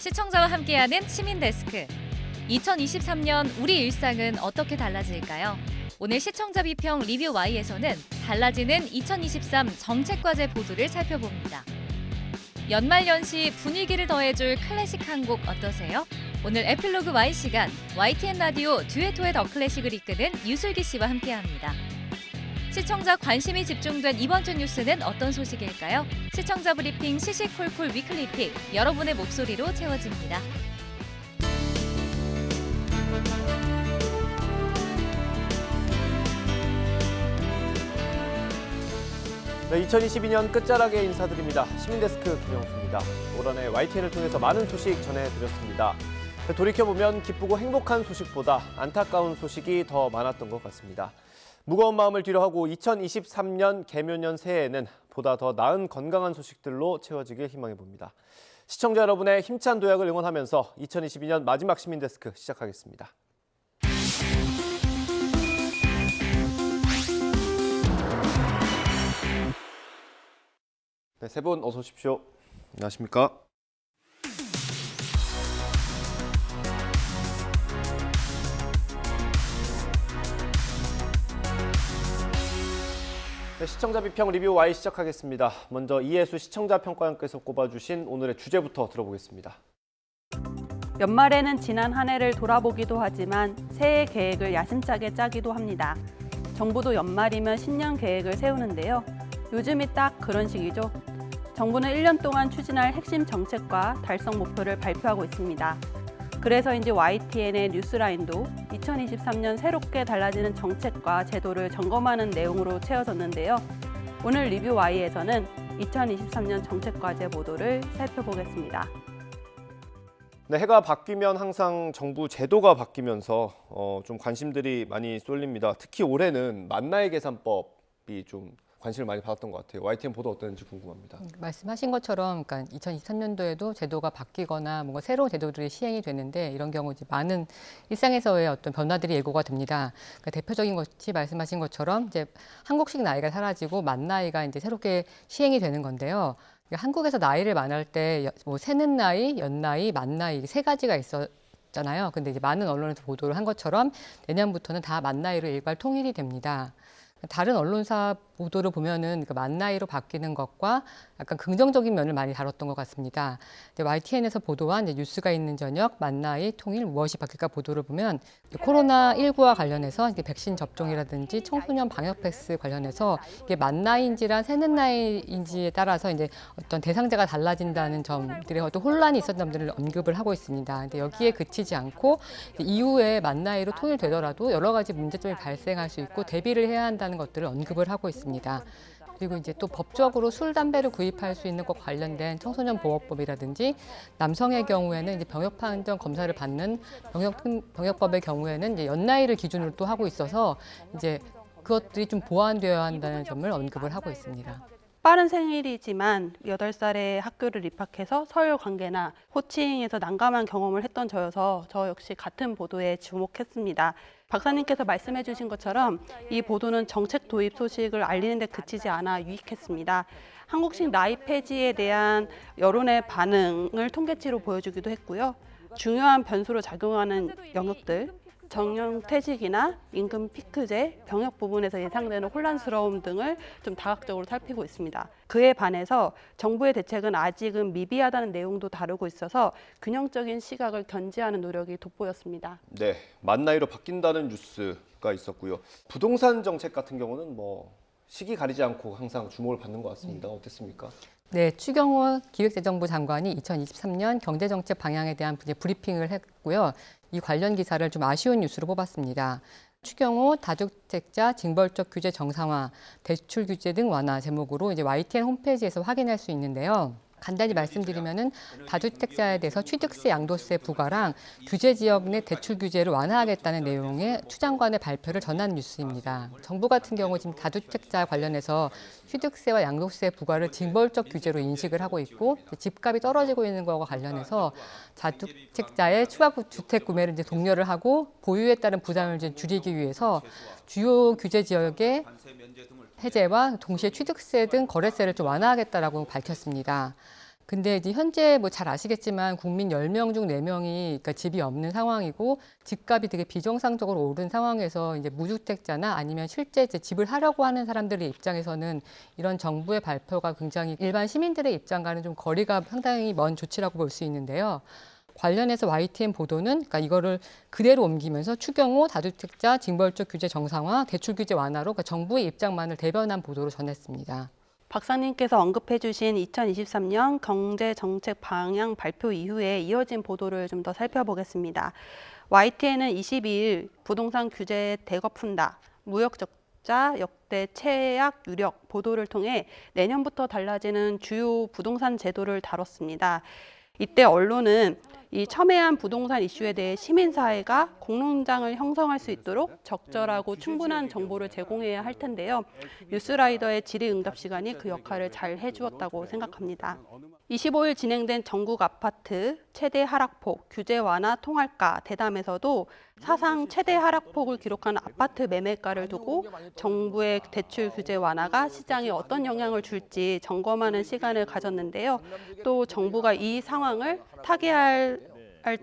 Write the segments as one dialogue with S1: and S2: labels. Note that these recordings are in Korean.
S1: 시청자와 함께하는 시민데스크. 2023년 우리 일상은 어떻게 달라질까요? 오늘 시청자 비평 리뷰 Y에서는 달라지는 2023 정책과제 보도를 살펴봅니다. 연말연시 분위기를 더해줄 클래식 한 곡 어떠세요? 오늘 에필로그 Y 시간, YTN 라디오 듀엣2의 더 클래식을 이끄는 유슬기 씨와 함께합니다. 시청자 관심이 집중된 이번 주 뉴스는 어떤 소식일까요? 시청자 브리핑 시시콜콜 위클리픽, 여러분의 목소리로 채워집니다.
S2: 네, 2022년 끝자락에 인사드립니다. 시민데스크 김영수입니다. 올 한해 YTN을 통해서 많은 소식 전해드렸습니다. 돌이켜보면 기쁘고 행복한 소식보다 안타까운 소식이 더 많았던 것 같습니다. 무거운 마음을 뒤로하고 2023년 개묘년 새해에는 보다 더 나은 건강한 소식들로 채워지길 희망해봅니다. 시청자 여러분의 힘찬 도약을 응원하면서 2022년 마지막 시민데스크 시작하겠습니다. 네, 세 분 어서 오십시오. 안녕하십니까? 네, 시청자 비평 리뷰 Y 시작하겠습니다. 먼저 이혜수 시청자 평가원께서 꼽아주신 오늘의 주제부터 들어보겠습니다.
S3: 연말에는 지난 한 해를 돌아보기도 하지만 새해 계획을 야심차게 짜기도 합니다. 정부도 연말이면 신년 계획을 세우는데요. 요즘이 딱 그런 시기죠. 정부는 1년 동안 추진할 핵심 정책과 달성 목표를 발표하고 있습니다. 그래서인지 YTN의 뉴스라인도 2023년 새롭게 달라지는 정책과 제도를 점검하는 내용으로 채워졌는데요. 오늘 리뷰 Y에서는 2023년 정책과제 보도를 살펴보겠습니다.
S2: 네, 해가 바뀌면 항상 정부 제도가 바뀌면서 좀 관심들이 많이 쏠립니다. 특히 올해는 만나의 계산법이 좀 관심을 많이 받았던 것 같아요. YTN 보도 어땠는지 궁금합니다.
S4: 말씀하신 것처럼 그러니까 2023년도에도 제도가 바뀌거나 뭔가 새로운 제도들이 시행이 되는데 이런 경우 이제 많은 일상에서의 어떤 변화들이 예고가 됩니다. 그러니까 대표적인 것이 말씀하신 것처럼 이제 한국식 나이가 사라지고 만 나이가 이제 새롭게 시행이 되는 건데요. 그러니까 한국에서 나이를 말할 때 뭐 새는 나이, 연 나이, 만 나이 세 가지가 있었잖아요. 근데 이제 많은 언론에서 보도를 한 것처럼 내년부터는 다 만 나이로 일괄 통일이 됩니다. 다른 언론사 보도를 보면은 그 만 나이로 바뀌는 것과 약간 긍정적인 면을 많이 다뤘던 것 같습니다. YTN에서 보도한 뉴스가 있는 저녁 만 나이 통일 무엇이 바뀔까 보도를 보면 코로나19와 관련해서 이제 백신 접종이라든지 청소년 방역 패스 관련해서 이게 만 나이인지랑 새는 나이인지에 따라서 이제 어떤 대상자가 달라진다는 점들에 어떤 혼란이 있었던 점들을 언급을 하고 있습니다. 근데 여기에 그치지 않고 이후에 만 나이로 통일되더라도 여러 가지 문제점이 발생할 수 있고 대비를 해야 한다는 것들을 언급을 하고 있습니다. 그리고 이제 또 법적으로 술, 담배를 구입할 수 있는 것 관련된 청소년 보호법이라든지 남성의 경우에는 이제 병역 판정 검사를 받는 병역법의 경우에는 이제 연나이를 기준으로 또 하고 있어서 이제 그것들이 좀 보완되어야 한다는 점을 언급을 하고 있습니다.
S3: 빠른 생일이지만 8살에 학교를 입학해서 서열 관계나 호칭에서 난감한 경험을 했던 저여서 저 역시 같은 보도에 주목했습니다. 박사님께서 말씀해 주신 것처럼 이 보도는 정책 도입 소식을 알리는 데 그치지 않아 유익했습니다. 한국식 나이 폐지에 대한 여론의 반응을 통계치로 보여주기도 했고요. 중요한 변수로 작용하는 영역들, 정년퇴직이나 임금 피크제, 병역 부분에서 예상되는 혼란스러움 등을 좀 다각적으로 살피고 있습니다. 그에 반해서 정부의 대책은 아직은 미비하다는 내용도 다루고 있어서 균형적인 시각을 견지하는 노력이 돋보였습니다.
S2: 네, 만 나이로 바뀐다는 뉴스가 있었고요. 부동산 정책 같은 경우는 뭐 시기 가리지 않고 항상 주목을 받는 것 같습니다. 어땠습니까?
S4: 네, 추경호 기획재정부 장관이 2023년 경제정책 방향에 대한 브리핑을 했고요. 이 관련 기사를 좀 아쉬운 뉴스로 뽑았습니다. 추경호 다주택자 징벌적 규제 정상화, 대출 규제 등 완화 제목으로 이제 YTN 홈페이지에서 확인할 수 있는데요. 간단히 말씀드리면은 다주택자에 대해서 취득세, 양도세 부과랑 규제 지역 내 대출 규제를 완화하겠다는 내용의 추 장관의 발표를 전한 뉴스입니다. 정부 같은 경우 지금 다주택자 관련해서 취득세와 양도세 부과를 징벌적 규제로 인식을 하고 있고 집값이 떨어지고 있는 것과 관련해서 다주택자의 추가 주택 구매를 이제 독려를 하고 보유에 따른 부담을 이제 줄이기 위해서 주요 규제 지역의 해제와 동시에 취득세 등 거래세를 좀 완화하겠다라고 밝혔습니다. 근데 이제 현재 뭐 잘 아시겠지만 국민 10명 중 4명이 그러니까 집이 없는 상황이고 집값이 되게 비정상적으로 오른 상황에서 이제 무주택자나 아니면 실제 이제 집을 하려고 하는 사람들의 입장에서는 이런 정부의 발표가 굉장히 일반 시민들의 입장과는 좀 거리가 상당히 먼 조치라고 볼 수 있는데요. 관련해서 YTN 보도는 그러니까 이거를 그대로 옮기면서 추경호 다주택자 징벌적 규제 정상화, 대출 규제 완화로 그러니까 정부의 입장만을 대변한 보도로 전했습니다.
S3: 박사님께서 언급해 주신 2023년 경제정책 방향 발표 이후에 이어진 보도를 좀 더 살펴보겠습니다. YTN은 22일 부동산 규제 대거 푼다, 무역 적자 역대 최악 유력 보도를 통해 내년부터 달라지는 주요 부동산 제도를 다뤘습니다. 이때 언론은 이 첨예한 부동산 이슈에 대해 시민사회가 공론장을 형성할 수 있도록 적절하고 충분한 정보를 제공해야 할 텐데요. 뉴스라이더의 질의응답 시간이 그 역할을 잘 해주었다고 생각합니다. 25일 진행된 전국 아파트 최대 하락폭 규제 완화 통할가 대담에서도 사상 최대 하락폭을 기록한 아파트 매매가를 두고 정부의 대출 규제 완화가 시장에 어떤 영향을 줄지 점검하는 시간을 가졌는데요. 또 정부가 이 상황을 타개할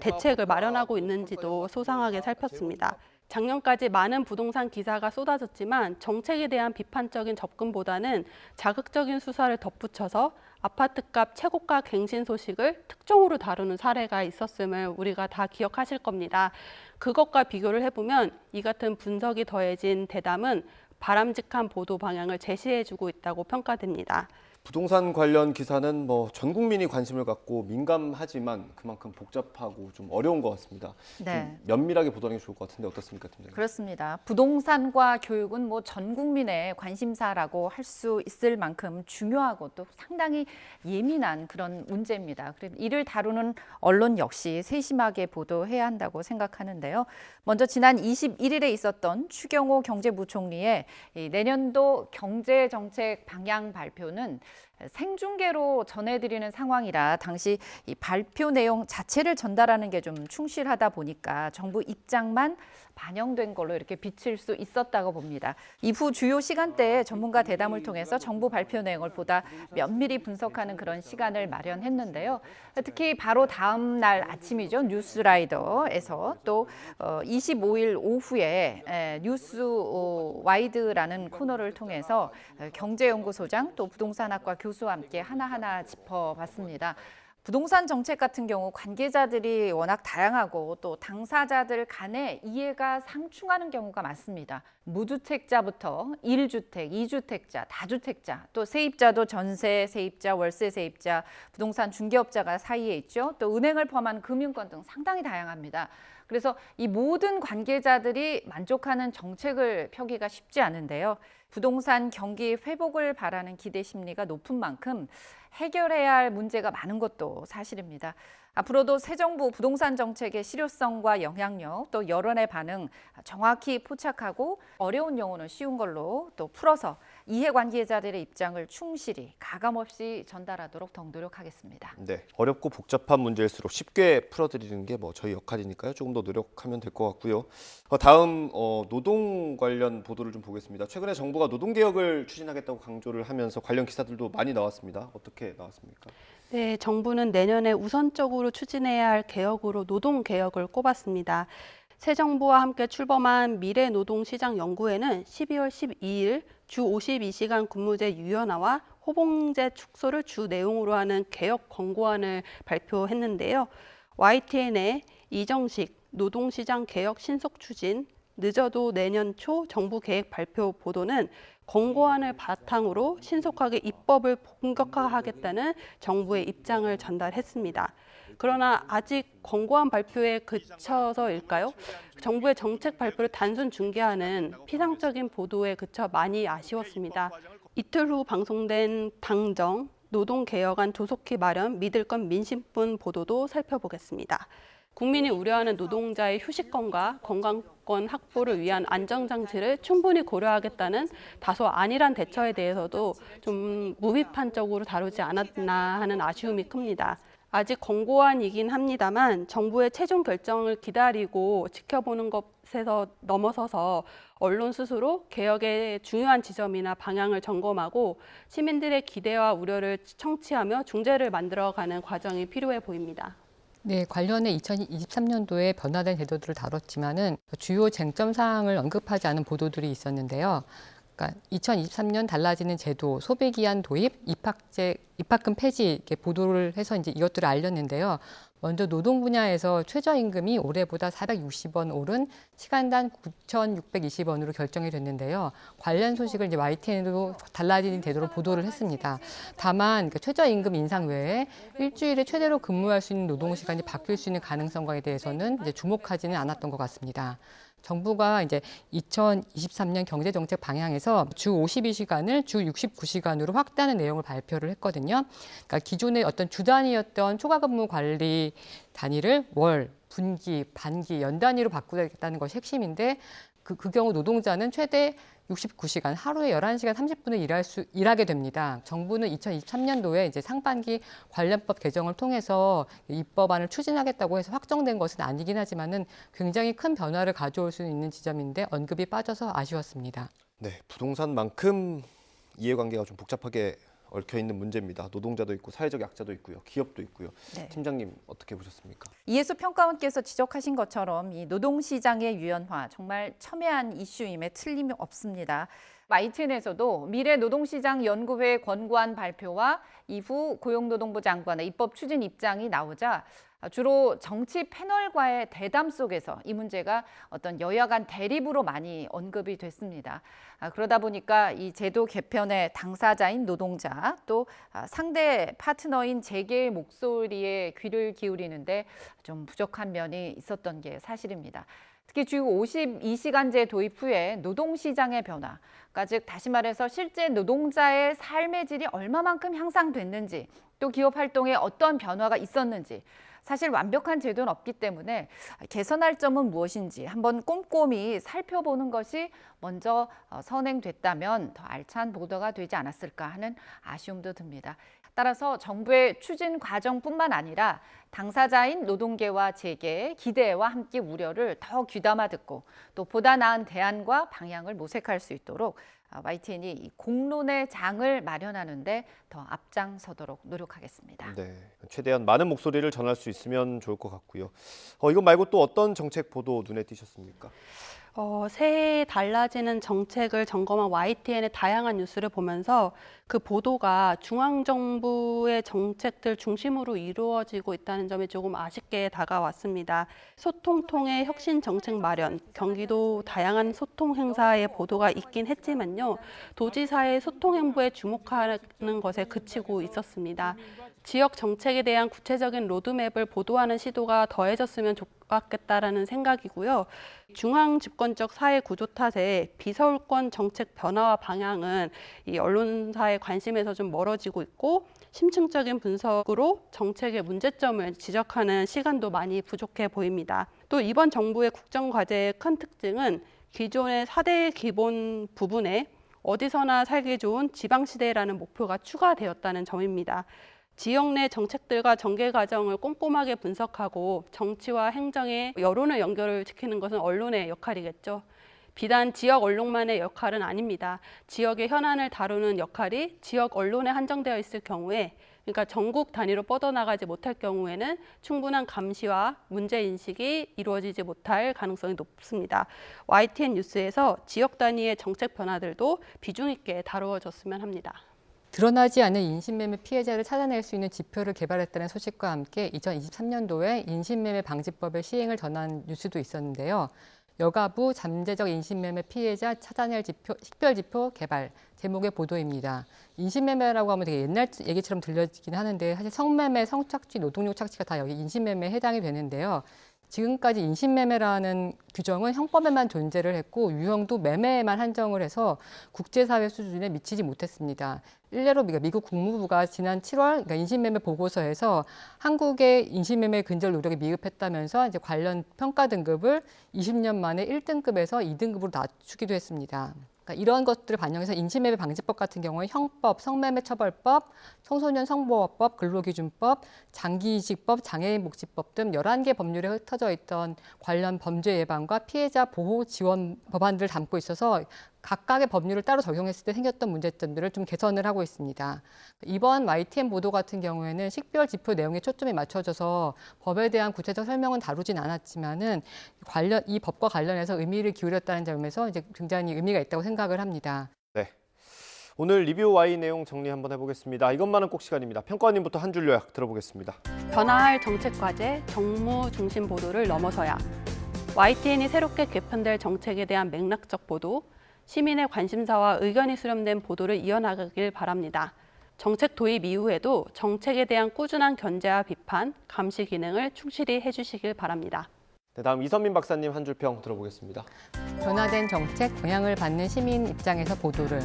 S3: 대책을 마련하고 있는지도 소상하게 살폈습니다. 작년까지 많은 부동산 기사가 쏟아졌지만 정책에 대한 비판적인 접근보다는 자극적인 수사를 덧붙여서 아파트값 최고가 갱신 소식을 특종으로 다루는 사례가 있었음을 우리가 다 기억하실 겁니다. 그것과 비교를 해보면 이 같은 분석이 더해진 대담은 바람직한 보도 방향을 제시해주고 있다고 평가됩니다.
S2: 부동산 관련 기사는 뭐 전 국민이 관심을 갖고 민감하지만 그만큼 복잡하고 좀 어려운 것 같습니다.
S5: 네.
S2: 좀 면밀하게 보도하는 게 좋을 것 같은데 어떻습니까, 팀장님?
S5: 그렇습니다. 부동산과 교육은 뭐 전 국민의 관심사라고 할 수 있을 만큼 중요하고 또 상당히 예민한 그런 문제입니다. 그래서 이를 다루는 언론 역시 세심하게 보도해야 한다고 생각하는데요. 먼저 지난 21일에 있었던 추경호 경제부총리의 이 내년도 경제정책 방향 발표는 생중계로 전해드리는 상황이라 당시 이 발표 내용 자체를 전달하는 게 좀 충실하다 보니까 정부 입장만 반영된 걸로 이렇게 비칠 수 있었다고 봅니다. 이후 주요 시간대에 전문가 대담을 통해서 정부 발표 내용을 보다 면밀히 분석하는 그런 시간을 마련했는데요. 특히 바로 다음 날 아침이죠. 뉴스라이더에서 또 25일 오후에 뉴스 와이드라는 코너를 통해서 경제연구소장 또 부동산학과 교수와 함께 하나하나 짚어봤습니다. 부동산 정책 같은 경우 관계자들이 워낙 다양하고 또 당사자들 간에 이해가 상충하는 경우가 많습니다. 무주택자부터 1주택, 2주택자, 다주택자, 또 세입자도 전세 세입자, 월세 세입자, 부동산 중개업자가 사이에 있죠. 또 은행을 포함한 금융권 등 상당히 다양합니다. 그래서 이 모든 관계자들이 만족하는 정책을 펴기가 쉽지 않은데요. 부동산 경기 회복을 바라는 기대 심리가 높은 만큼 해결해야 할 문제가 많은 것도 사실입니다. 앞으로도 새 정부 부동산 정책의 실효성과 영향력 또 여론의 반응 정확히 포착하고 어려운 용어는 쉬운 걸로 또 풀어서 이해관계자들의 입장을 충실히 가감없이 전달하도록 더욱 노력하겠습니다.
S2: 네, 어렵고 복잡한 문제일수록 쉽게 풀어드리는 게 뭐 저희 역할이니까요. 조금 더 노력하면 될 것 같고요. 다음 노동 관련 보도를 좀 보겠습니다. 최근에 정부가 노동개혁을 추진하겠다고 강조를 하면서 관련 기사들도 많이 나왔습니다. 어떻게 나왔습니까?
S3: 네, 정부는 내년에 우선적으로 추진해야 할 개혁으로 노동개혁을 꼽았습니다. 새 정부와 함께 출범한 미래노동시장연구회는 12월 12일 주 52시간 근무제 유연화와 호봉제 축소를 주 내용으로 하는 개혁 권고안을 발표했는데요. YTN의 이정식 노동시장 개혁 신속 추진, 늦어도 내년 초 정부 계획 발표 보도는 권고안을 바탕으로 신속하게 입법을 본격화하겠다는 정부의 입장을 전달했습니다. 그러나 아직 권고안 발표에 그쳐서일까요? 정부의 정책 발표를 단순 중계하는 피상적인 보도에 그쳐 많이 아쉬웠습니다. 이틀 후 방송된 당정 노동개혁안 조속히 마련 믿을 건 민심뿐 보도도 살펴보겠습니다. 국민이 우려하는 노동자의 휴식권과 건강권 확보를 위한 안정장치를 충분히 고려하겠다는 다소 안일한 대처에 대해서도 좀 무비판적으로 다루지 않았나 하는 아쉬움이 큽니다. 아직 권고안이긴 합니다만 정부의 최종 결정을 기다리고 지켜보는 것에서 넘어서서 언론 스스로 개혁의 중요한 지점이나 방향을 점검하고 시민들의 기대와 우려를 청취하며 중재를 만들어가는 과정이 필요해 보입니다.
S4: 네, 관련해 2023년도에 변화된 제도들을 다뤘지만은 주요 쟁점 사항을 언급하지 않은 보도들이 있었는데요. 그러니까 2023년 달라지는 제도, 소비기한 도입, 입학금 폐지 이렇게 보도를 해서 이제 이것들을 알렸는데요. 먼저 노동 분야에서 최저임금이 올해보다 460원 오른 시간당 9,620원으로 결정이 됐는데요. 관련 소식을 이제 YTN으로 달라지는 제도로 보도를 했습니다. 다만 최저임금 인상 외에 일주일에 최대로 근무할 수 있는 노동 시간이 바뀔 수 있는 가능성과에 대해서는 이제 주목하지는 않았던 것 같습니다. 정부가 이제 2023년 경제정책 방향에서 주 52시간을 주 69시간으로 확대하는 내용을 발표를 했거든요. 그러니까 기존의 어떤 주 단위였던 초과근무 관리 단위를 월, 분기, 반기, 연 단위로 바꾸겠다는 것이 핵심인데 그 경우 노동자는 최대 69시간, 하루에 11시간 30분을 일하게 됩니다. 정부는 2023년도에 이제 상반기 관련법 개정을 통해서 입법안을 추진하겠다고 해서 확정된 것은 아니긴 하지만은 굉장히 큰 변화를 가져올 수 있는 지점인데 언급이 빠져서 아쉬웠습니다.
S2: 네, 부동산만큼 이해관계가 좀 복잡하게 얽혀 있는 문제입니다. 노동자도 있고 사회적 약자도 있고요, 기업도 있고요.
S5: 네.
S2: 팀장님 어떻게 보셨습니까?
S5: 이해수 평가원께서 지적하신 것처럼 이 노동시장의 유연화 정말 첨예한 이슈임에 틀림이 없습니다. YTN에서도 미래 노동시장 연구회 권고안 발표와 이후 고용노동부 장관의 입법 추진 입장이 나오자 주로 정치 패널과의 대담 속에서 이 문제가 어떤 여야 간 대립으로 많이 언급이 됐습니다. 그러다 보니까 이 제도 개편의 당사자인 노동자 또 상대 파트너인 재계의 목소리에 귀를 기울이는데 좀 부족한 면이 있었던 게 사실입니다. 특히 주 52시간제 도입 후에 노동시장의 변화, 그러니까 즉 다시 말해서 실제 노동자의 삶의 질이 얼마만큼 향상됐는지 또 기업 활동에 어떤 변화가 있었는지 사실 완벽한 제도는 없기 때문에 개선할 점은 무엇인지 한번 꼼꼼히 살펴보는 것이 먼저 선행됐다면 더 알찬 보도가 되지 않았을까 하는 아쉬움도 듭니다. 따라서 정부의 추진 과정뿐만 아니라 당사자인 노동계와 재계의 기대와 함께 우려를 더 귀담아 듣고 또 보다 나은 대안과 방향을 모색할 수 있도록 YTN이 이 공론의 장을 마련하는 데 더 앞장서도록 노력하겠습니다.
S2: 네, 최대한 많은 목소리를 전할 수 있으면 좋을 것 같고요. 이것 말고 또 어떤 정책 보도 눈에 띄셨습니까?
S3: 새해 달라지는 정책을 점검한 YTN의 다양한 뉴스를 보면서 그 보도가 중앙정부의 정책들 중심으로 이루어지고 있다는 점이 조금 아쉽게 다가왔습니다. 소통 통해 혁신 정책 마련, 경기도 다양한 소통 행사의 보도가 있긴 했지만요. 도지사의 소통 행보에 주목하는 것에 그치고 있었습니다. 지역 정책에 대한 구체적인 로드맵을 보도하는 시도가 더해졌으면 좋겠다라는 생각이고요. 중앙 집권적 사회 구조 탓에 비서울권 정책 변화와 방향은 이 언론사의 관심에서 좀 멀어지고 있고 심층적인 분석으로 정책의 문제점을 지적하는 시간도 많이 부족해 보입니다. 또 이번 정부의 국정과제의 큰 특징은 기존의 4대 기본 부분에 어디서나 살기 좋은 지방시대라는 목표가 추가되었다는 점입니다. 지역 내 정책들과 전개 과정을 꼼꼼하게 분석하고 정치와 행정의 여론을 연결을 시키는 것은 언론의 역할이겠죠. 비단 지역 언론만의 역할은 아닙니다. 지역의 현안을 다루는 역할이 지역 언론에 한정되어 있을 경우에, 그러니까 전국 단위로 뻗어나가지 못할 경우에는 충분한 감시와 문제인식이 이루어지지 못할 가능성이 높습니다. YTN 뉴스에서 지역 단위의 정책 변화들도 비중 있게 다루어졌으면 합니다.
S4: 드러나지 않은 인신매매 피해자를 찾아낼 수 있는 지표를 개발했다는 소식과 함께 2023년도에 인신매매 방지법의 시행을 전한 뉴스도 있었는데요. 여가부 잠재적 인신매매 피해자 찾아낼 지표, 식별지표 개발 제목의 보도입니다. 인신매매라고 하면 되게 옛날 얘기처럼 들려지긴 하는데 사실 성매매, 성착취, 노동력 착취가 다 여기 인신매매에 해당이 되는데요. 지금까지 인신매매라는 규정은 형법에만 존재를 했고 유형도 매매에만 한정을 해서 국제사회 수준에 미치지 못했습니다. 일례로 미국 국무부가 지난 7월 그러니까 인신매매 보고서에서 한국의 인신매매 근절 노력에 미흡했다면서 이제 관련 평가 등급을 20년 만에 1등급에서 2등급으로 낮추기도 했습니다. 그러니까 이런 것들을 반영해서 인신매매 방지법 같은 경우에 형법, 성매매 처벌법, 청소년 성보호법, 근로기준법, 장기이식법, 장애인 복지법 등 11개 법률에 흩어져 있던 관련 범죄 예방과 피해자 보호 지원 법안들을 담고 있어서 각각의 법률을 따로 적용했을 때 생겼던 문제점들을 좀 개선을 하고 있습니다. 이번 YTN 보도 같은 경우에는 식별 지표 내용에 초점이 맞춰져서 법에 대한 구체적 설명은 다루진 않았지만은 이 법과 관련해서 의미를 기울였다는 점에서 이제 굉장히 의미가 있다고 생각을 합니다.
S2: 네. 오늘 리뷰 Y 내용 정리 한번 해보겠습니다. 이것만은 꼭 시간입니다. 평가원님부터 한 줄 요약 들어보겠습니다.
S3: 변화할 정책 과제, 정무 중심 보도를 넘어서야 YTN이 새롭게 개편될 정책에 대한 맥락적 보도, 시민의 관심사와 의견이 수렴된 보도를 이어나가길 바랍니다. 정책 도입 이후에도 정책에 대한 꾸준한 견제와 비판, 감시 기능을 충실히 해주시길 바랍니다.
S2: 네, 다음 이선민 박사님 한 줄 평 들어보겠습니다.
S4: 변화된 정책, 영향을 받는 시민 입장에서 보도를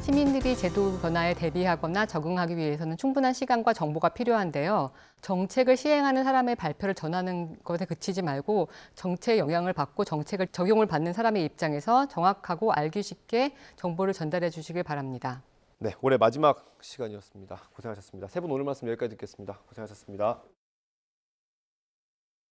S4: 시민들이 제도 변화에 대비하거나 적응하기 위해서는 충분한 시간과 정보가 필요한데요. 정책을 시행하는 사람의 발표를 전하는 것에 그치지 말고 정책의 영향을 받고 정책을 적용을 받는 사람의 입장에서 정확하고 알기 쉽게 정보를 전달해 주시길 바랍니다.
S2: 네, 올해 마지막 시간이었습니다. 고생하셨습니다. 세 분 오늘 말씀 여기까지 듣겠습니다. 고생하셨습니다.